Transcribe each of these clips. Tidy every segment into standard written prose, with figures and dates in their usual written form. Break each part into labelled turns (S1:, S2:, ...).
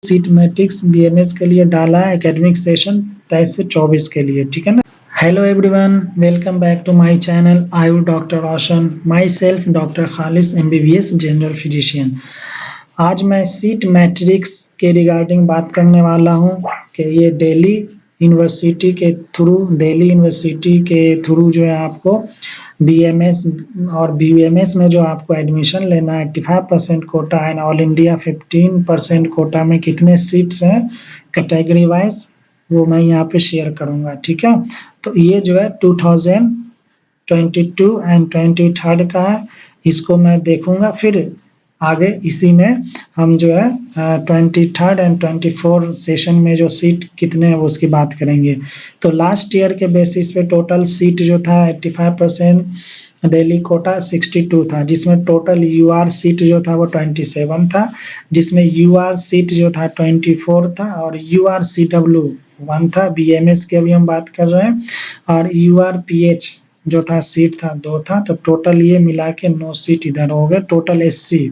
S1: Seat matrix BMS के लिए डाला है एकेडमिक सेशन 23 से 24 के लिए, ठीक है ना। Hello everyone, welcome back to my channel Ayu doctor Roshan, myself doctor Khalis MBBS general physician. आज मैं सीट मैट्रिक्स के रिगार्डिंग बात करने वाला हूँ कि ये दिल्ली यूनिवर्सिटी के थ्रू जो है आपको बीएमएस और बीयूएमएस में जो आपको एडमिशन लेना है 85% quota and all India 15% quota में कितने सीट्स हैं कैटेगरी वाइज, वो मैं यहाँ पे शेयर करूँगा, ठीक है। तो ये जो है 2022 एंड 23 का है, इसको मैं देखूँगा। फिर आगे इसी में हम जो है 23 एंड 24 सेशन में जो सीट कितने हैं वो उसकी बात करेंगे। तो लास्ट ईयर के बेसिस पे टोटल सीट जो था 85% दिल्ली कोटा 62 था, जिसमें टोटल यूआर सीट जो था वो 27 था, जिसमें यूआर सीट जो था 24 था और यूआर सीडब्ल्यू 1 था। बीएमएस की अभी हम बात कर रहे हैं। और यूआर पीएच जो था सीट था 2 था। तो टोटल ये मिला के 9 सीट इधर हो गए। टोटल एससी,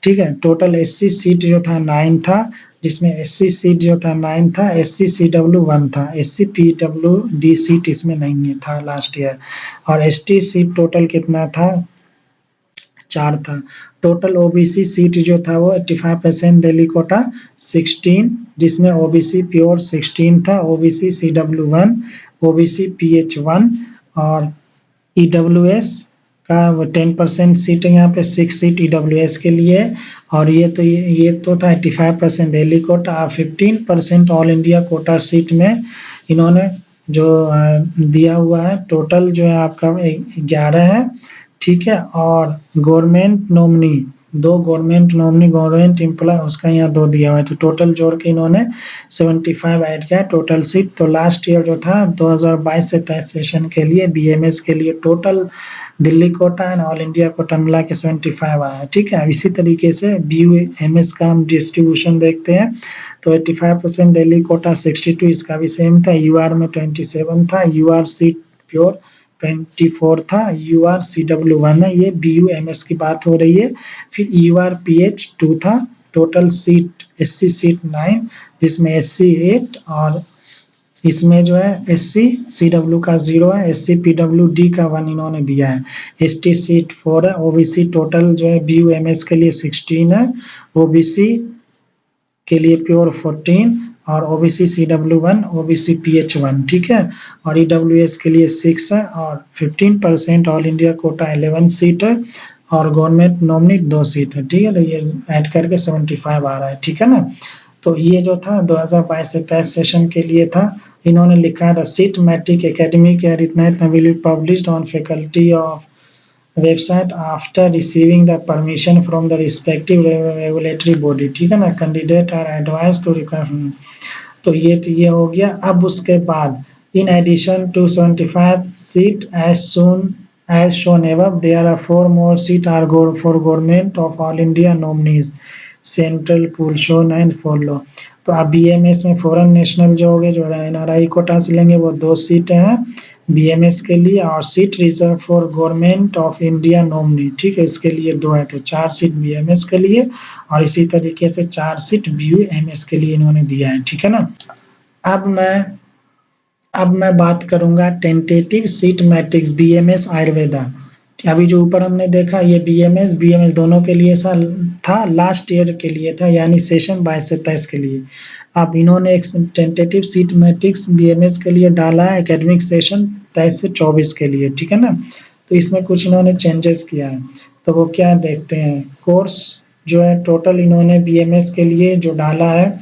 S1: ठीक है, टोटल एससी सीट जो था 9 था, जिसमें एससी सीट जो था 9 था, एससी सीडब्ल्यू 1 था, एससी पीडब्ल्यू डी सीट इसमें नहीं था लास्ट ईयर। और एसटी सीट टोटल कितना था, 4 था। टोटल ओबीसी सीट जो था वो 85% दिल्ली कोटा 16, जिसमें ओबीसी प्योर 16 था, ओबीसी सीडब्ल्यू 1, ओबीसी पीएच 1 और ईडब्ल्यूएस का 10% सीट है यहाँ पे, 6 सीट ईडब्ल्यूएस के लिए। और ये तो था 85% दिल्ली कोटा और 15% ऑल इंडिया कोटा सीट में इन्होंने जो दिया हुआ है। टोटल जो है आपका 11 है, ठीक है। और गवर्नमेंट नॉमिनी 2, गवर्नमेंट एम्प्लॉय उसका यहाँ 2 दिया हुआ है। तो टोटल जोड़ के इन्होंने 75 ऐड किया टोटल सीट। तो लास्ट ईयर जो था 2022 से 23 सेशन के लिए बीएमएस के लिए total Delhi quota and all India quota मिला के 75 आया है, ठीक है। इसी तरीके से बीयूएमएस का हम डिस्ट्रीब्यूशन देखते हैं। तो 85% दिल्ली कोटा 62, इसका भी सेम था। यूआर में 27 था, यूआर सीट प्योर 24 था, यूआर सीडब्ल्यू 1 है, ये बीयूएमएस की बात हो रही है। फिर यूआर पीएच 2 था। टोटल सीट एससी सीट 9, जिसमें एससी 8 और इसमें जो है एससी सीडब्ल्यू का 0 है, एससी पीडब्ल्यू डी का 1 इन्होंने दिया है, एसटी सीट 4 है। ओबीसी टोटल जो है बीयूएमएस के लिए 16 है, ओबीसी के लिए प्योर 14 और ओबीसी सीडब्ल्यू 1, ओबीसी पीएच 1, ठीक है। और ईडब्ल्यूएस के लिए 6 है और 15% ऑल इंडिया कोटा 11 सीट है और गवर्नमेंट नॉमिनी 2 सीट है, ठीक है। तो ये ऐड करके 75 आ रहा है, ठीक है ना। तो ये जो था 2022 से 23 सेशन के लिए था। इन्होंने लिखा था सीट मैट्रिक एकेडमिक ईयर इतना will be published on faculty of website after receiving the permission from the respective regulatory body, ठीक है ना। Candidate are advise to record. तो ये हो गया। अब उसके बाद in addition to 75 seat as shown above, there are 4 more seat are for government of all India nominees, central pool show 9 follow. तो अब बीएमएस में फॉरेन नेशनल जो हो गए, जो एनआरआई कोटा से लेंगे, वो 2 सीटें हैं बीएमएस के लिए और seat reserve for government of India nominee, ठीक है, इसके लिए 2 है। तो 4 सीट बीएमएस के लिए और इसी तरीके से 4 सीट बीयूएमएस के लिए इन्होंने दिया है, ठीक है ना। अब मैं बात करूंगा tentative seat matrix BMS Ayurveda. अभी जो ऊपर हमने देखा ये बीएमएस दोनों के लिए था, लास्ट ईयर के लिए था, यानी सेशन 22 से 23 के लिए। अब इन्होंने एक टेंटेटिव सीट मैट्रिक्स बीएमएस के लिए डाला है एकेडमिक सेशन 23 से 24 के लिए, ठीक है ना। तो इसमें कुछ इन्होंने चेंजेस किया है, तो वो क्या देखते हैं। कोर्स जो है टोटल इन्होंने बीएमएस के लिए जो डाला है,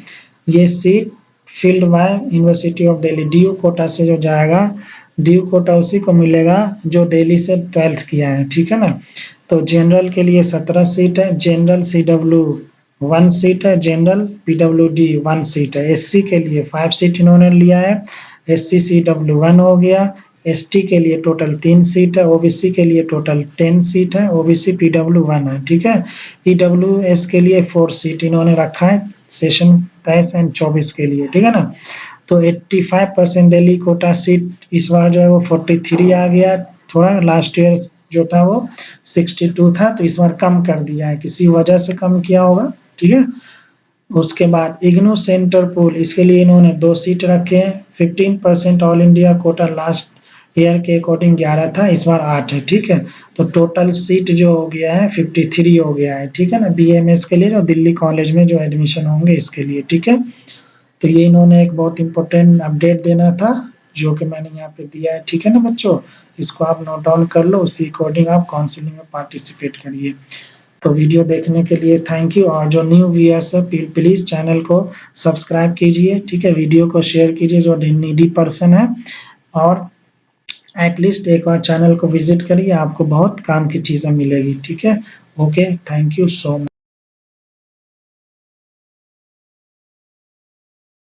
S1: ये seat filled by University of Delhi, DU quota से जो जाएगा, डीयू कोटा उसी को मिलेगा जो दिल्ली से 12th किया है, ठीक है ना। तो जनरल के लिए 17 सीट है, जनरल सीडब्ल्यू 1 सीट है, जनरल पीडब्ल्यूडी 1 सीट है। एससी के लिए 5 सीट इन्होंने लिया है, एससी सीडब्ल्यू 1 हो गया। एसटी के लिए टोटल 3 सीट है, ओबीसी के लिए टोटल 10 सीट है, ओबीसी पीडब्ल्यू 1 है, ठीक है। ईडब्ल्यूएस के लिए 4 सीट इन्होंने रखा है सेशन 23 एंड 24 के लिए, ठीक है ना। तो 85% दिल्ली कोटा सीट इस बार जो है वो 43 आ गया, थोड़ा लास्ट ईयर जो था वो 62 था, तो इस बार कम कर दिया है, किसी वजह से कम किया होगा, ठीक है। उसके बाद इग्नू सेंटर पूल, इसके लिए इन्होंने 2 सीट रखे हैं। 15% all India Kota last year के अकॉर्डिंग 11 था, इस बार 8 है, ठीक है। तो टोटल सीट जो हो गया है 53 हो गया है, ठीक है ना, बीएमएस के लिए जो दिल्ली कॉलेज में जो एडमिशन होंगे इसके लिए, ठीक है। तो ये इन्होंने एक बहुत इम्पोर्टेंट अपडेट देना था, जो कि मैंने यहाँ पे दिया है, ठीक है ना बच्चों। इसको आप नोट डाउन कर लो, उसी अकॉर्डिंग आप काउंसलिंग में पार्टिसिपेट करिए। तो वीडियो देखने के लिए थैंक यू, और जो न्यू व्यूअर्स है प्लीज़ चैनल को सब्सक्राइब कीजिए, ठीक है। वीडियो को शेयर कीजिए जो नीडी पर्सन है, और एटलीस्ट एक बार चैनल को विजिट करिए, आपको बहुत काम की चीज़ें मिलेगी, ठीक है। Okay, thank you so much.